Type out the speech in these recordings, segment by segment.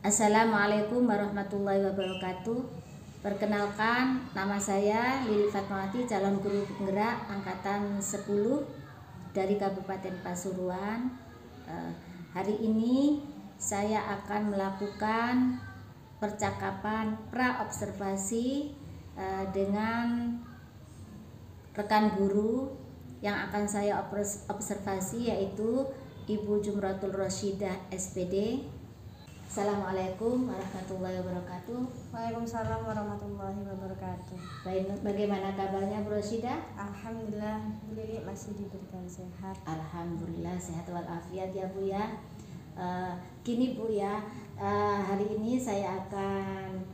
Assalamualaikum warahmatullahi wabarakatuh. Perkenalkan, nama saya Lili Fatmawati, calon guru penggerak angkatan 10 dari Kabupaten Pasuruan. Hari ini saya akan melakukan percakapan pra-observasi dengan rekan guru yang akan saya observasi, yaitu Ibu Jumratul Rosyidah SPD. Assalamualaikum warahmatullahi wabarakatuh. Waalaikumsalam warahmatullahi wabarakatuh. Bagaimana kabarnya Bu Rosyidah? Alhamdulillah, Bu Lili masih diberikan sehat. Alhamdulillah sehat walafiat ya Bu ya. Gini Bu ya, hari ini saya akan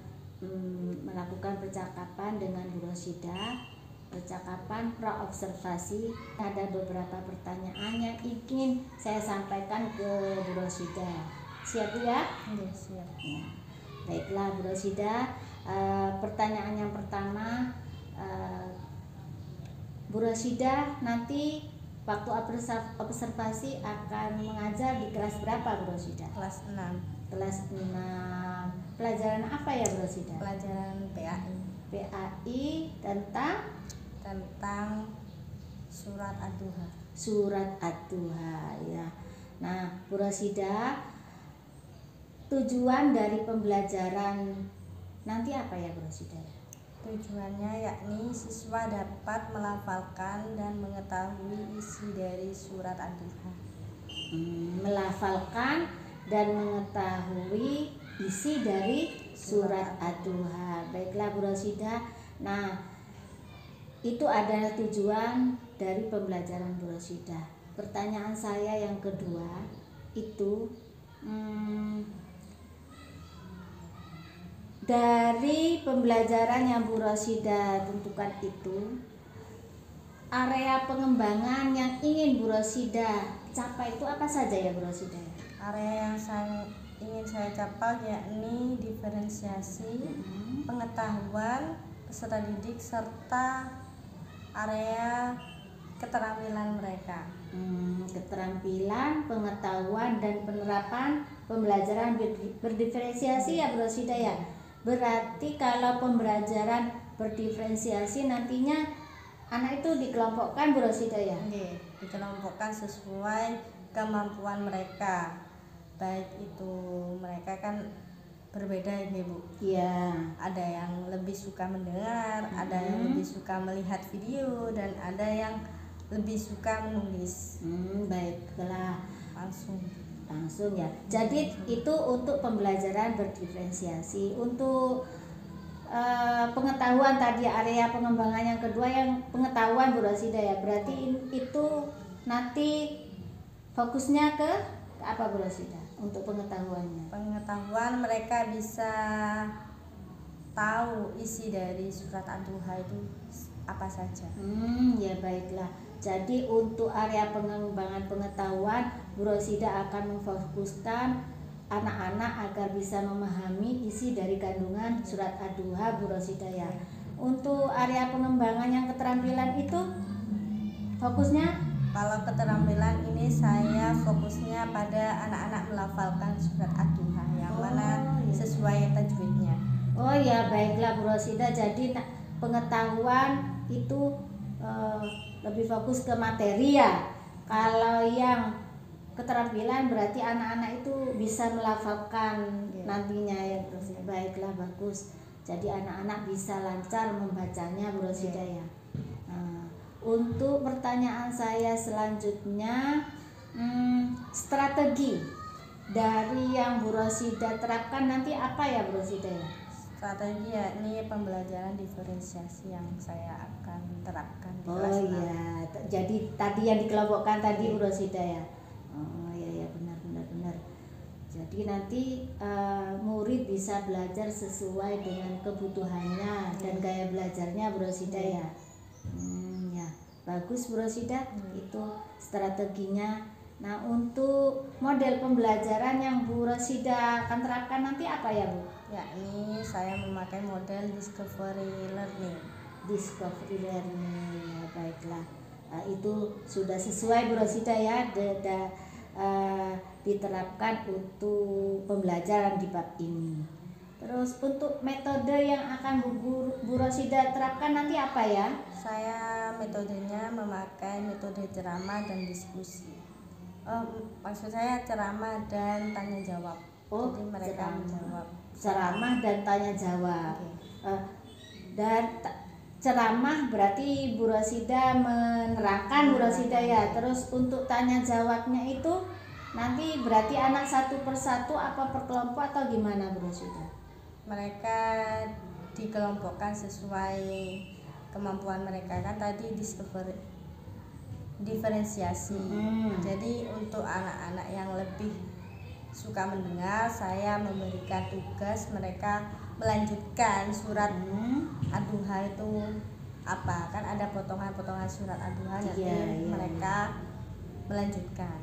melakukan percakapan dengan Bu Rosyidah. Percakapan pra-observasi. Ada beberapa pertanyaan yang ingin saya sampaikan ke Bu Rosyidah. Siap Bu ya? Ya, siap. Ya. Baiklah Bu Rosyidah, pertanyaan yang pertama, Bu Rosyidah nanti waktu observasi akan mengajar di kelas berapa Bu Rosyidah? Kelas 6. Kelas 6. Pelajaran apa ya Bu Rosyidah? Pelajaran PAI. PAI tentang surat Ad-Duha. Surat Ad-Duha ya. Nah, Bu Rosyidah, tujuan dari pembelajaran nanti apa ya Bu Rosyidah? Tujuannya yakni siswa dapat melafalkan dan mengetahui isi dari surat Ad-Duha. Melafalkan dan mengetahui isi dari surat Ad-Duha. Baiklah Bu Rosyidah. Nah, itu adalah tujuan dari pembelajaran Bu Rosyidah. Pertanyaan saya yang kedua itu, dari pembelajaran yang Bu Rosyidah tentukan itu, area pengembangan yang ingin Bu Rosyidah capai itu apa saja ya Bu Rosyidah? Area yang ingin saya capai yakni diferensiasi, pengetahuan peserta didik serta area keterampilan mereka. Keterampilan, pengetahuan dan penerapan pembelajaran berdiferensiasi ya Bu Rosyidah ya. Berarti kalau pembelajaran berdiferensiasi nantinya anak itu dikelompokkan Bu Rosyidah ya? Dikelompokkan sesuai kemampuan mereka. Baik itu mereka kan berbeda ya Bu. Iya. Ada yang lebih suka mendengar, ada yang lebih suka melihat video, dan ada yang lebih suka menulis. Baiklah. Langsung ya. Jadi itu untuk pembelajaran berdiferensiasi. Untuk pengetahuan tadi, area pengembangan yang kedua yang pengetahuan Bu Rosyidah ya. Berarti itu nanti fokusnya ke apa Bu Rosyidah untuk pengetahuannya? Pengetahuan mereka bisa tahu isi dari surat Ad-Duha itu apa saja. Ya baiklah. Jadi untuk area pengembangan pengetahuan, Bu Rosyidah akan memfokuskan anak-anak agar bisa memahami isi dari kandungan surat Ad-Duha Bu Rosyidah ya. Untuk area pengembangan yang keterampilan itu fokusnya? Kalau keterampilan ini saya fokusnya pada anak-anak melafalkan surat Ad-Duha yang mana sesuai tajwidnya. Oh ya baiklah Bu Rosyidah. Jadi pengetahuan itu lebih fokus ke materi ya. Kalau yang keterampilan berarti anak-anak itu bisa melafalkan nantinya ya Bu Rosyidah. Baiklah, bagus. Jadi anak-anak bisa lancar membacanya Bu Rosyidah ya. Untuk pertanyaan saya selanjutnya, strategi dari yang Bu Rosyidah terapkan nanti apa ya Bu Rosyidah ya? Strategi yakni pembelajaran diferensiasi yang saya akan terapkan di kelas 6. Oh iya, jadi tadi yang dikelompokkan tadi Bu Rosyidah ya. Oh iya benar. Jadi nanti murid bisa belajar sesuai dengan kebutuhannya dan gaya belajarnya Bu Rosyidah ya. Ya bagus Bu Rosyidah, itu strateginya. Nah, untuk model pembelajaran yang Bu Rosyidah akan terapkan nanti apa ya Bu? Yakni saya memakai model discovery learning. Ya, baiklah. Itu sudah sesuai Bu Rosyidah ya. diterapkan untuk pembelajaran di bab ini. Terus untuk metode yang akan Bu Rosida terapkan nanti apa ya? Saya metodenya memakai metode ceramah dan diskusi. Maksud saya ceramah dan tanya jawab. Jadi mereka menjawab. Ceramah dan tanya jawab. Dan ceramah berarti Bu Rosida menerangkan Bu Rosida ya. Terus untuk tanya jawabnya itu nanti berarti anak satu persatu apa per kelompok atau gimana Bu Rosida? Mereka dikelompokkan sesuai kemampuan mereka, kan tadi diferensiasi. Jadi untuk anak-anak yang lebih suka mendengar, saya memberikan tugas mereka melanjutkan surat Ad-Duha itu apa, kan ada potongan-potongan surat Ad-Duha, nanti mereka melanjutkan.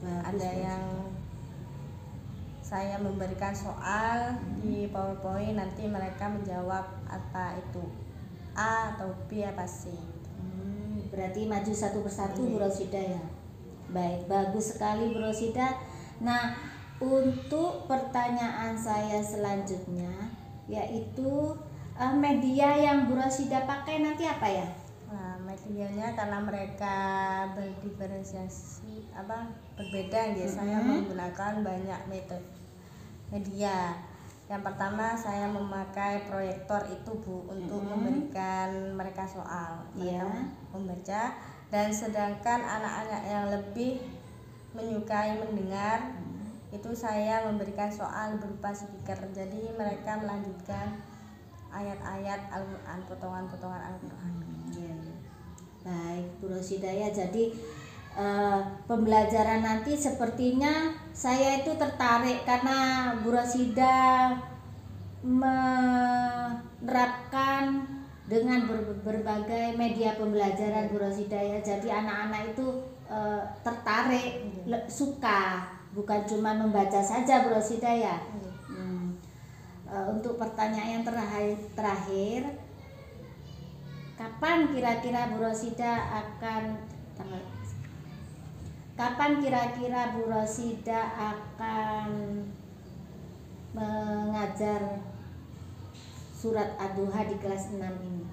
Ada yang saya memberikan soal di PowerPoint, nanti mereka menjawab apa itu A atau B apa C. Berarti maju satu persatu Bu Rosida ya. Baik, bagus sekali Bu Rosida. Nah, untuk pertanyaan saya selanjutnya yaitu media yang Bu Rosida pakai nanti apa ya? Nah, medianya karena mereka berdiferensiasi berbeda ya, saya menggunakan banyak media. Yang pertama saya memakai proyektor itu Bu untuk memberikan mereka soal, mereka membaca, dan sedangkan anak-anak yang lebih menyukai mendengar itu saya memberikan soal berupa speaker, jadi mereka melanjutkan ayat-ayat Al-Quran, potongan-potongan Al-Quran. Baik Bu Rosida ya, jadi pembelajaran nanti sepertinya saya itu tertarik karena Bu Rosida menerapkan dengan berbagai media pembelajaran Bu Rosida ya, jadi anak-anak itu tertarik, suka, bukan cuma membaca saja Bu Rosida ya. Untuk pertanyaan yang terakhir, kapan kira-kira Bu Rosida akan mengajar surat Ad-Duha di kelas 6 ini?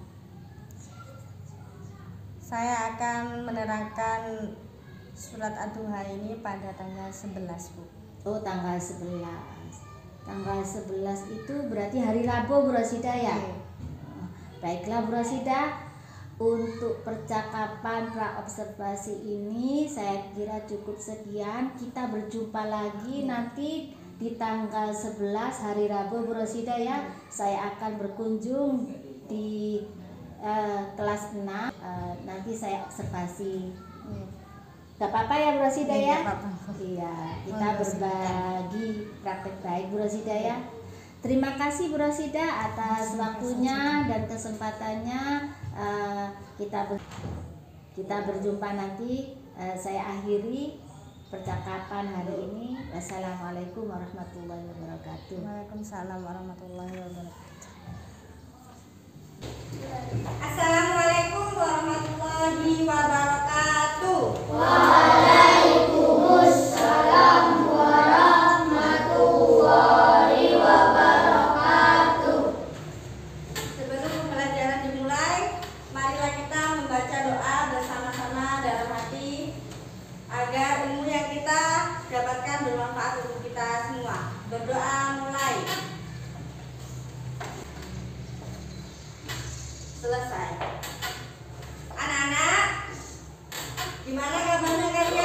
Saya akan menerangkan surat Ad-Duha ini pada tanggal 11 Bu. Oh, tanggal 11. Tanggal 11 itu berarti hari Rabu Bu Rosida ya? Baiklah Bu Rosida, untuk percakapan praobservasi ini saya kira cukup sekian. Kita berjumpa lagi nanti di tanggal 11 hari Rabu Bu Rosida ya. Saya akan berkunjung di kelas 6, nanti saya observasi. Gak apa-apa ya Bu Rosida ya? Iya, kita berbagi praktek baik Bu Rosida ya. Terima kasih Bu Rosida atas waktunya dan kesempatannya. Kita berjumpa nanti. Saya akhiri percakapan hari ini. Wassalamualaikum warahmatullahi wabarakatuh. Waalaikumsalam warahmatullahi wabarakatuh. Assalamualaikum warahmatullahi wabarakatuh. Waalaikumsalam warahmatullahi wabarakatuh. Sebelum pembelajaran dimulai, marilah kita membaca doa bersama-sama dalam hati agar ilmu yang kita dapatkan bermanfaat untuk kita semua. Berdoa mulai. Selesai. Anak-anak, gimana kabarnya kalian?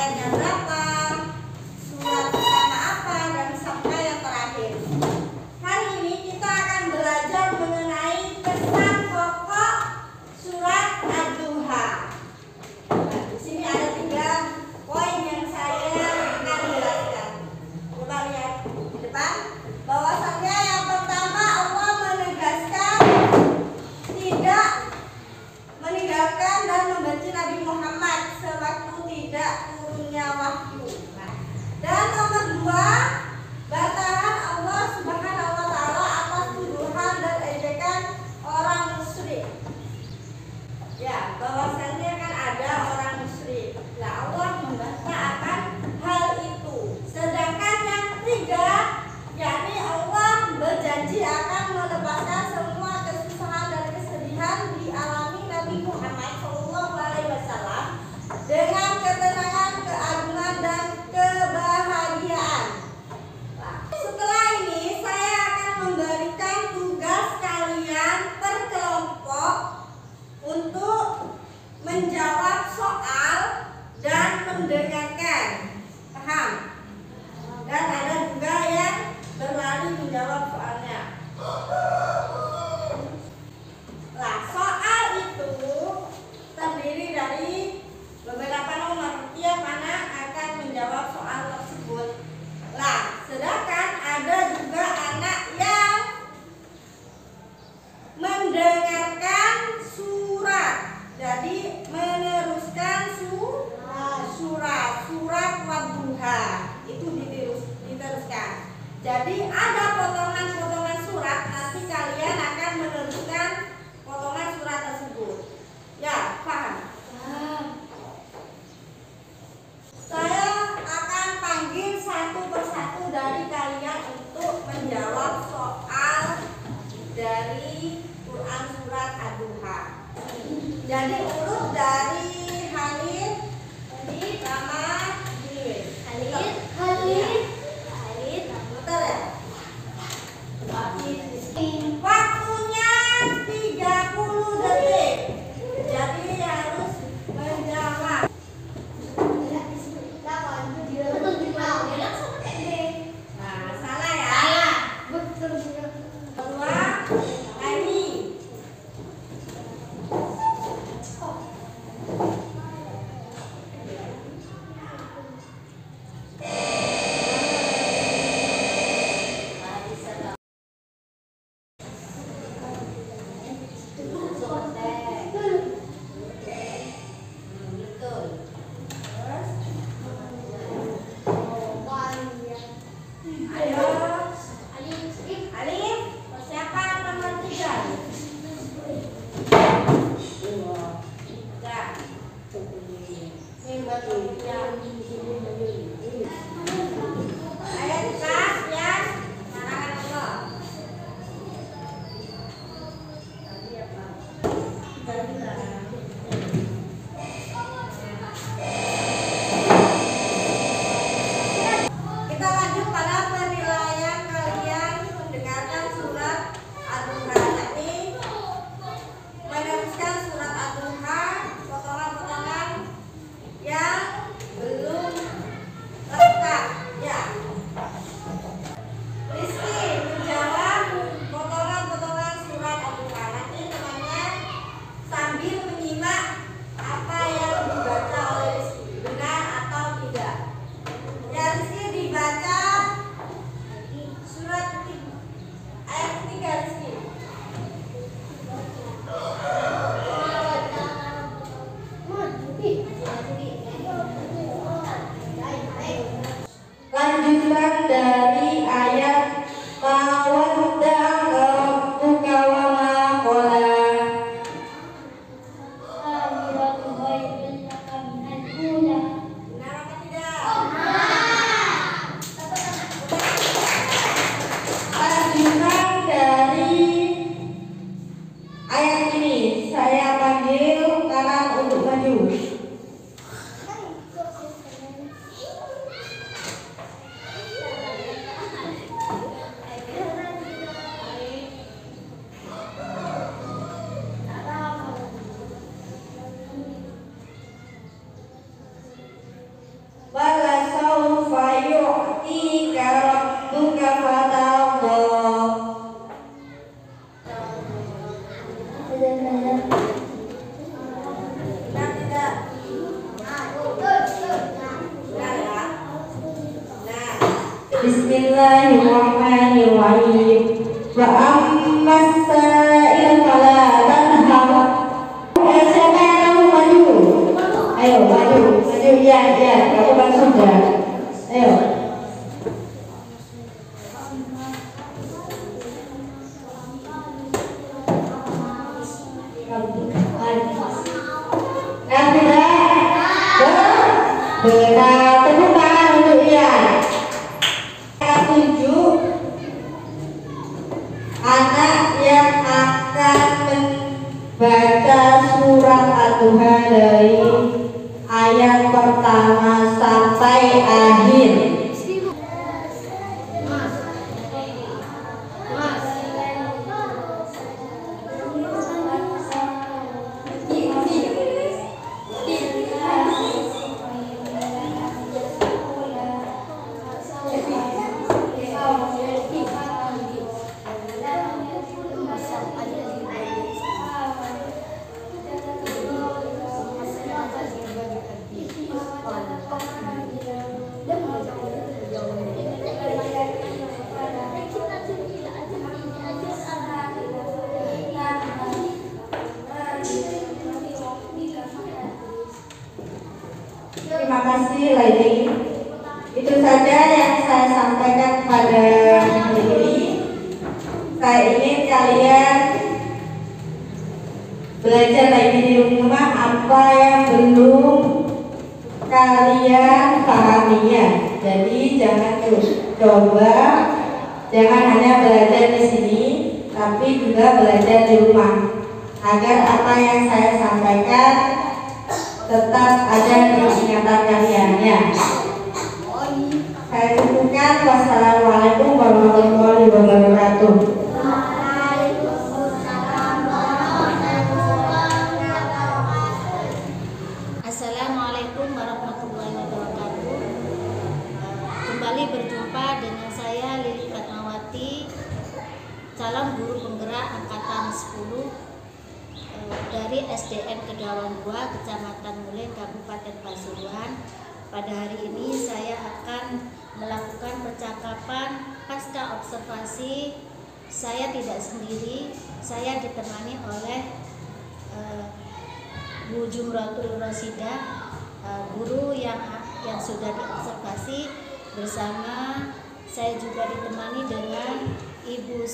ayatnya berapa, surat pertama apa, dan sampai yang terakhir. Hari ini kita akan belajar mengenai pesan pokok surat Ad-Duha. Nah, di sini ada 3 poin yang saya akan jelaskan. Coba lihat di depan. Bahwasannya yang pertama, Allah menegaskan tidak meninggalkan dan membenci Nabi Muhammad sewaktu tidak turunnya Bismillahirrahmanirrahim. Wa ammas sa'il fala tanhar. Siapa yang mau maju? Ayo maju. Ya, kamu kan sudah. Ayo. Kita temukan untuk Ian. Tunjuk anak yang akan membaca surat Al-Duha dari ayat pertama sampai akhir. Terima kasih Lady. Itu saja yang saya sampaikan pada hari ini. Saya ingin kalian belajar lagi di rumah apa yang belum kalian pahaminya. Jadi jangan coba, jangan hanya belajar di sini, tapi juga belajar di rumah agar apa yang saya sampaikan tetap ada di ingatan kalian ya. Saya cukupkan. Wassalamualaikum warahmatullahi wabarakatuh. Assalamualaikum warahmatullahi wabarakatuh. Kembali berjumpa dengan saya Lili Fatmawati, calon guru penggerak angkatan 10 dari SDN Kedawan 2, Kecamatan Muleng, Kabupaten Pasuruan. Pada hari ini saya akan melakukan percakapan pasca observasi. Saya tidak sendiri, saya ditemani oleh Bu Jumratul Rosidah, guru yang sudah diobservasi. Bersama saya juga ditemani dengan Ibu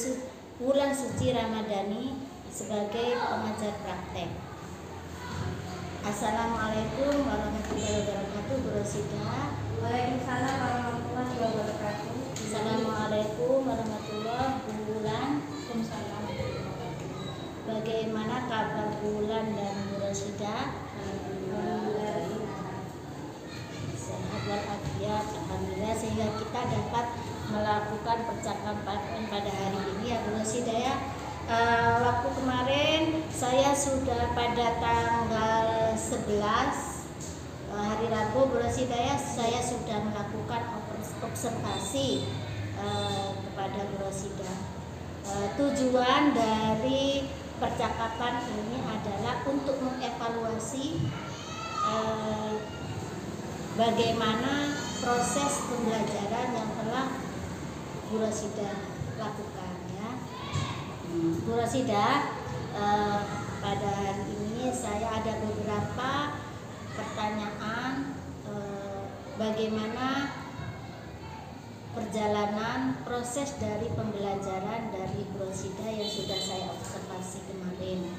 Wulan Suci Ramadhani sebagai pengajar praktek. Assalamualaikum warahmatullahi wabarakatuh, Bu Rosidah. Waalaikumsalam warahmatullahi wabarakatuh. Assalamualaikum warahmatullahi wabarakatuh, Bu Wulan. Bagaimana kabar Bu Wulan dan Bu Rosidah? Sehat walafiat, alhamdulillah, sehingga kita dapat melakukan percakapan pada hari ini ya Bu Rosidah ya. Waktu kemarin saya sudah pada tanggal 11 hari Rabu Bu Rosidah ya, saya sudah melakukan observasi kepada Bu Rosidah. Tujuan dari percakapan ini adalah untuk mengevaluasi bagaimana proses pembelajaran yang telah Bu Rosidah lakukan ya. Bu Rosidah, pada hari ini saya ada beberapa pertanyaan bagaimana perjalanan proses dari pembelajaran dari Bu Rosidah yang sudah saya observasi kemarin.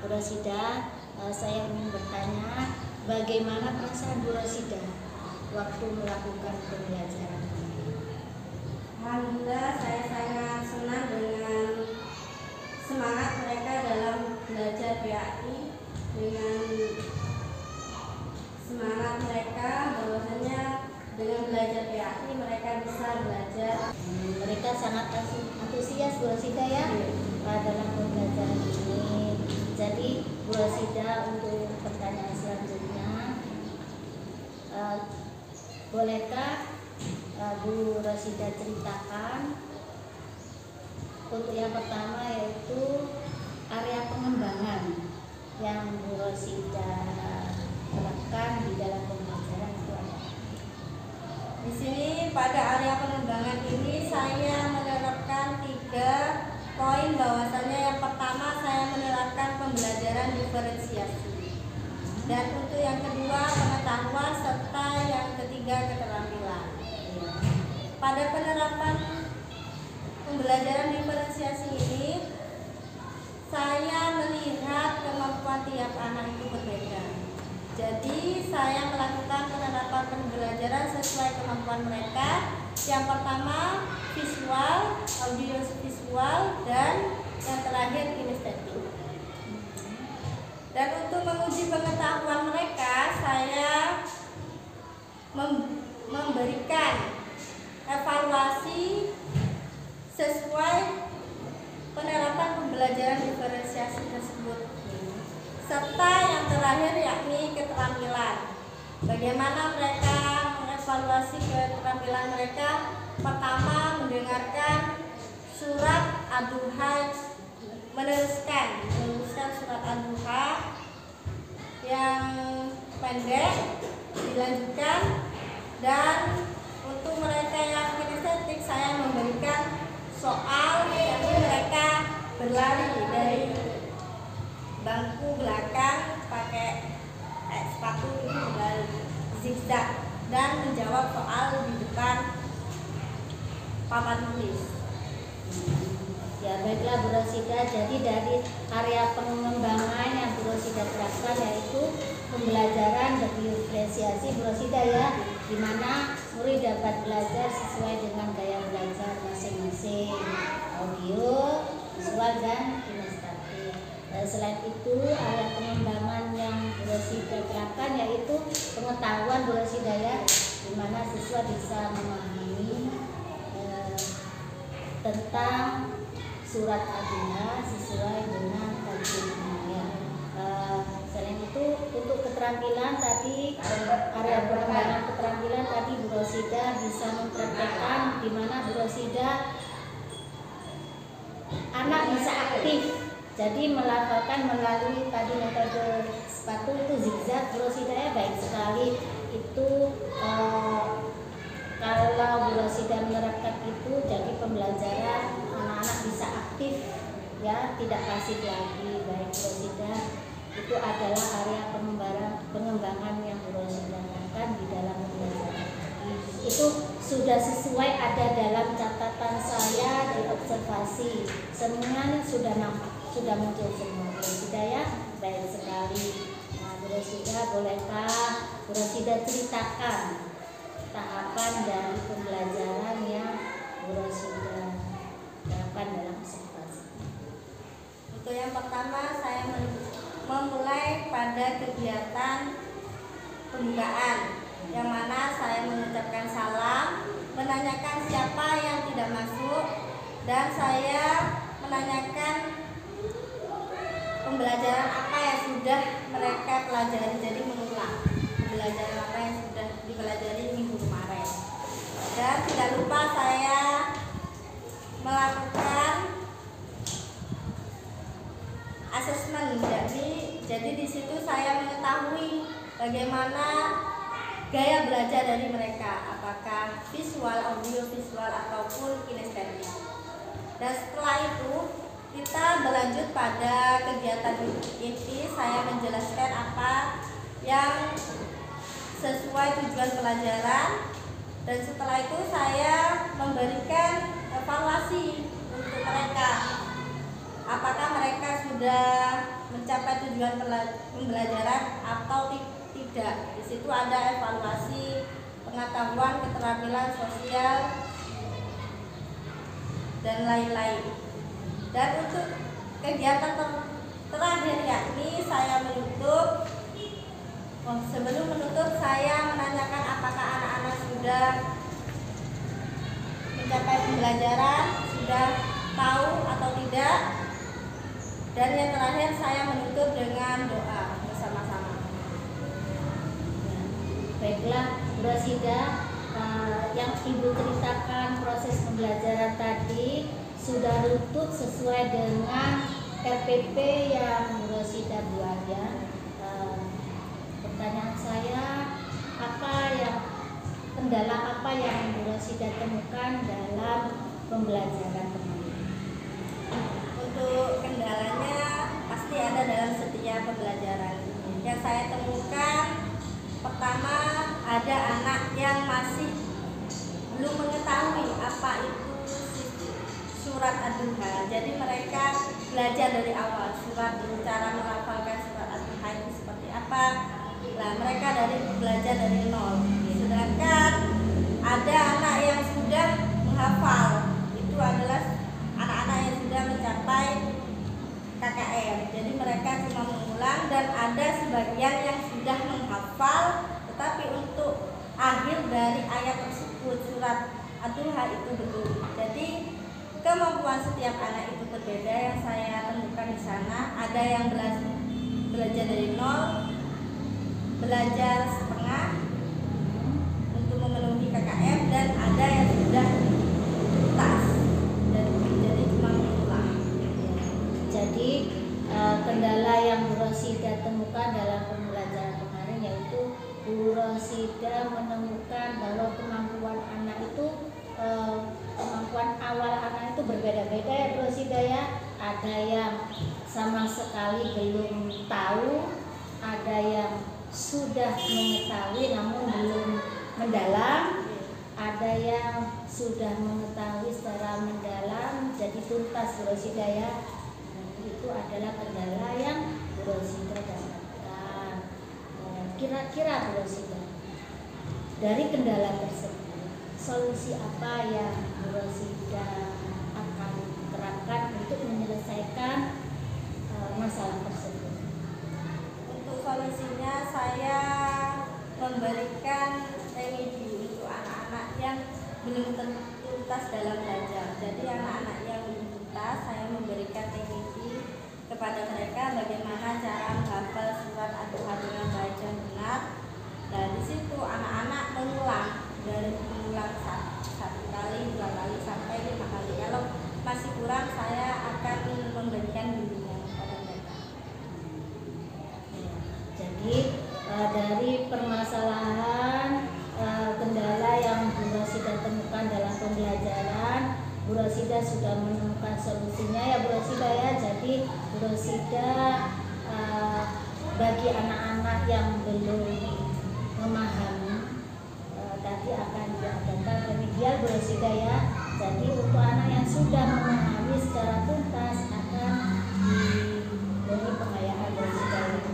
Bu Rosidah, saya ingin bertanya bagaimana perasaan Bu Rosidah waktu melakukan pembelajaran kemarin? Alhamdulillah, saya sangat senang dengan semangat mereka dalam belajar PAI, dengan semangat mereka bahwasanya dengan belajar PAI mereka bisa belajar. Mereka sangat antusias Bu Rosidah ya dalam pembelajaran ini. Jadi Bu Rosidah, untuk pertanyaan selanjutnya, bolehkah Bu Rosidah ceritakan untuk yang pertama, yaitu area pengembangan yang Bu Rosidah terapkan di dalam pembelajaran itu ada? Di sini pada area pengembangan ini saya menerapkan 3 poin, bahwasanya yang pertama saya menerapkan pembelajaran diferensiasi, dan untuk yang kedua pengetahuan, serta yang ketiga keterampilan. Pada penerapan pembelajaran diferensiasi ini saya melihat kemampuan tiap anak itu berbeda. Jadi saya melakukan penerapan pembelajaran sesuai kemampuan mereka. Yang pertama visual, audio visual, dan yang terakhir kinestetik. Dan untuk menguji pengetahuan mereka, saya memberikan evaluasi sesuai penerapan pembelajaran diferensiasi tersebut, serta yang terakhir yakni keterampilan. Bagaimana mereka mengevaluasi keterampilan mereka? Pertama, mendengarkan surat ad-duha, meneruskan surat ad-duha yang pendek, dilanjutkan. Dan untuk mereka yang kinestetik, saya memberikan soal, yakni mereka berlari dari bangku belakang pakai sepatu zigzag dan menjawab soal di depan papan tulis. Ya baiklah Bu Rosida, jadi dari area pengembangan yang Bu Rosida terapkan yaitu pembelajaran diferensiasi Bu Rosida ya, di mana murid dapat belajar sesuai dengan gaya belajar masing-masing, audio, visual, dan kinestetik. Selain itu area pengembangan yang Bu Rosida terapkan yaitu pengetahuan Bu Rosida ya, di mana siswa bisa memahami tentang surat ad-duha sesuai dengan kajiannya. Selain itu untuk keterampilan tadi, area pengembangan keterampilan tadi Bu Rosida bisa mempraktekkan di mana Bu Rosida anak bisa aktif. Jadi melafalkan melalui tadi metode sepatu itu zigzag Bu Rosida ya, baik sekali itu. Kalau Bu Rosida menerapkan itu, jadi pembelajaran anak-anak bisa aktif ya, tidak pasif lagi. Baik Bu Rosida, itu adalah area pengembangan yang Bu Rosida lakukan di dalam pembelajaran. Itu sudah sesuai, ada dalam catatan saya di observasi, semuanya sudah nampak, sudah muncul semua Bu Rosida ya, baik sekali. Nah Bu Rosida, bolehkah Bu Rosida ceritakan tahapan dari pembelajaran yang Bu Rosida terapkan dalam observasi? Untuk yang pertama, saya memulai pada kegiatan pembukaan, yang mana saya mengucapkan salam, menanyakan siapa yang tidak masuk, dan saya menanyakan pembelajaran apa yang sudah mereka pelajari, jadi mengulang pembelajaran apa yang sudah dipelajari minggu kemarin. Dan tidak lupa saya melakukan asesmen, jadi di situ saya mengetahui bagaimana gaya belajar dari mereka, apakah visual, audio visual, ataupun kinestetik. Dan setelah itu kita berlanjut pada kegiatan inti, saya menjelaskan apa yang sesuai tujuan pelajaran, dan setelah itu saya memberikan evaluasi untuk mereka, apakah mereka sudah mencapai tujuan pembelajaran atau tidak. Di situ ada evaluasi pengetahuan, keterampilan sosial, dan lain-lain. Dan untuk kegiatan terakhir yakni saya menutup. Sebelum menutup, saya menanyakan apakah anak-anak sudah mencapai pembelajaran, sudah tahu atau tidak. Dan yang terakhir saya menutup dengan doa bersama-sama. Baiklah Bu Rosida, yang Ibu ceritakan proses pembelajaran tadi sudah luput sesuai dengan RPP yang Bu Rosida buat ya. Pertanyaan saya, kendala apa yang Bu Rosida temukan dalam pembelajaran kemarin? Untuk kendalanya pasti ada dalam setiap pembelajaran. Yang saya temukan, pertama ada anak yang masih belum mengetahui apa itu surat Ad-Duha. Jadi mereka belajar dari awal surat, cara melafalkan surat Ad-Duha itu seperti apa. Nah, mereka belajar dari nol. Sedangkan ada anak yang sudah menghafal, itu adalah anak-anak yang sudah mencapai KKM. Jadi mereka cuma mengulang, dan ada sebagian yang sudah menghafal, tetapi untuk akhir dari ayat tersebut surat Ad-Duha itu betul. Jadi kemampuan setiap anak itu berbeda. Yang saya temukan di sana, ada yang belajar dari nol, belajar setengah untuk memenuhi KKM, dan ada yang sudah tuntas dan jadi cuma mengulang. Jadi kendala yang Bu Rosida temukan dalam pembelajaran kemarin yaitu Bu Rosida menemukan bahwa kemampuan anak itu kemampuan awal anak itu berbeda-beda ya Bu Rosida ya. Ada yang sama sekali belum tahu, ada yang sudah mengetahui namun belum mendalam, ada yang sudah mengetahui secara mendalam jadi tuntas Bu Rosida ya. Itu adalah kendala yang Bu Rosida dapatkan. Kira-kira Bu Rosida, dari kendala tersebut solusi apa yang Bu Rosida akan terapkan untuk menyelesaikan masalah tersebut? Untuk solusinya saya memberikan remedi untuk anak-anak yang belum tuntas dalam belajar. Jadi anak-anak yang belum tuntas, saya memberikan remedi kepada mereka bagaimana cara menghafal surat Ad-Duha dengan baik dan benar. Dan di situ anak-anak mengulang dari mengulang satu kali, 2 kali sampai 5 kali. Kalau masih kurang, saya akan memberikan bimbingan kepada mereka. Jadi dari permasalahan kendala yang Bu Rosida temukan dalam pembelajaran, Bu Rosida sudah menemukan solusinya ya Bu Rosida ya. Jadi Bu Rosida bagi anak-anak yang belum memahami tadi akan diadakan remedial Bu Rosida ya. Jadi untuk anak yang sudah memahami secara tuntas akan diberi pengayaan Bu Rosida ya.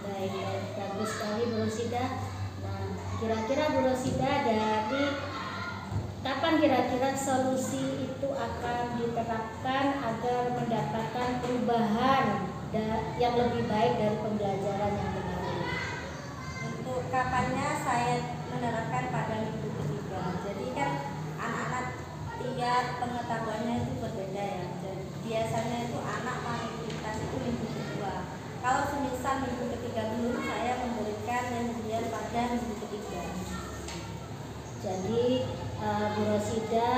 Baik, bagus sekali Bu Rosida. Nah, kira-kira Bu Rosida dari kapan kira-kira solusi itu akan diterapkan agar mendapatkan perubahan yang lebih baik dari pembelajaran yang kemarin? Untuk kapannya saya menerapkan pada minggu ketiga. Jadi kan anak-anak tiap pengetahuannya itu berbeda ya. Jadi biasanya itu anak mayoritas itu minggu kedua. Kalau semisal minggu ketiga belum, saya memberikan remedial pada minggu ketiga. Jadi Bu Rosida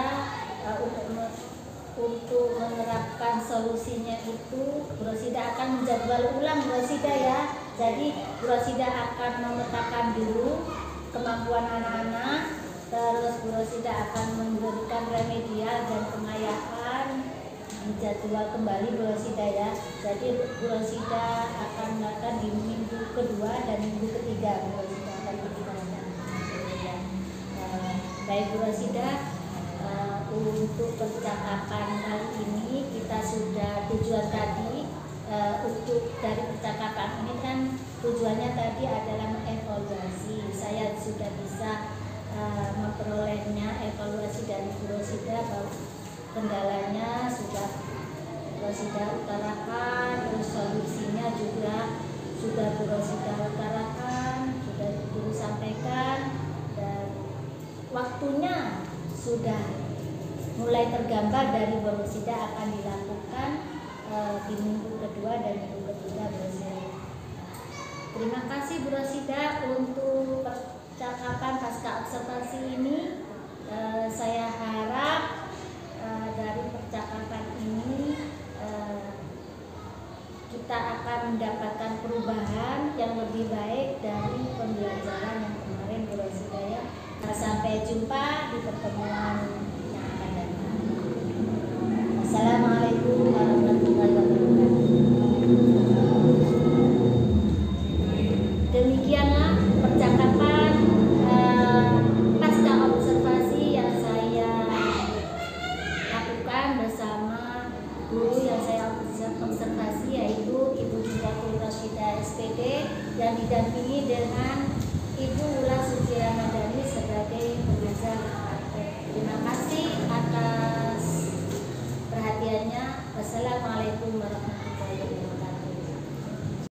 untuk menerapkan solusinya itu Bu Rosida akan menjadwal ulang Bu Rosida ya. Jadi Bu Rosida akan memetakan dulu kemampuan anak-anak, terus Bu Rosida akan memberikan remedial dan pengayaan, menjadwal kembali Bu Rosida ya. Jadi Bu Rosida akan melakukan di minggu kedua dan minggu ketiga Bu Rosida akan melakukan ya. Baik Bu Rosida, untuk percakapan kali ini kita sudah tujuan tadi untuk dari percakapan ini kan tujuannya tadi adalah mengevaluasi. Saya sudah bisa memperolehnya evaluasi dari Bu Rosida bahwa kendalanya sudah Bu Rosida utarakan, terus solusinya juga sudah Bu Rosida utarakan, sudah Guru sampaikan, dan waktunya sudah mulai tergambar dari Bu Rosida akan dilakukan di minggu kedua dan minggu ketiga Bu Rosida. Terima kasih Bu Rosida untuk percakapan pasca observasi ini. Saya harap dari percakapan ini kita akan mendapatkan perubahan yang lebih baik dari pembelajaran yang kemarin Bu Rosida ya. Sampai jumpa di pertemuan yang akan datang. Assalamualaikum warahmatullahi wabarakatuh. Demikianlah percakapan pasca observasi yang saya lakukan bersama guru yang saya observasi, yaitu Ibu Juliatul Rasyidah SPD, yang didampingi dengan Ibu Ula Suci Ramadhani sebagai pengajar praktek. Terima kasih.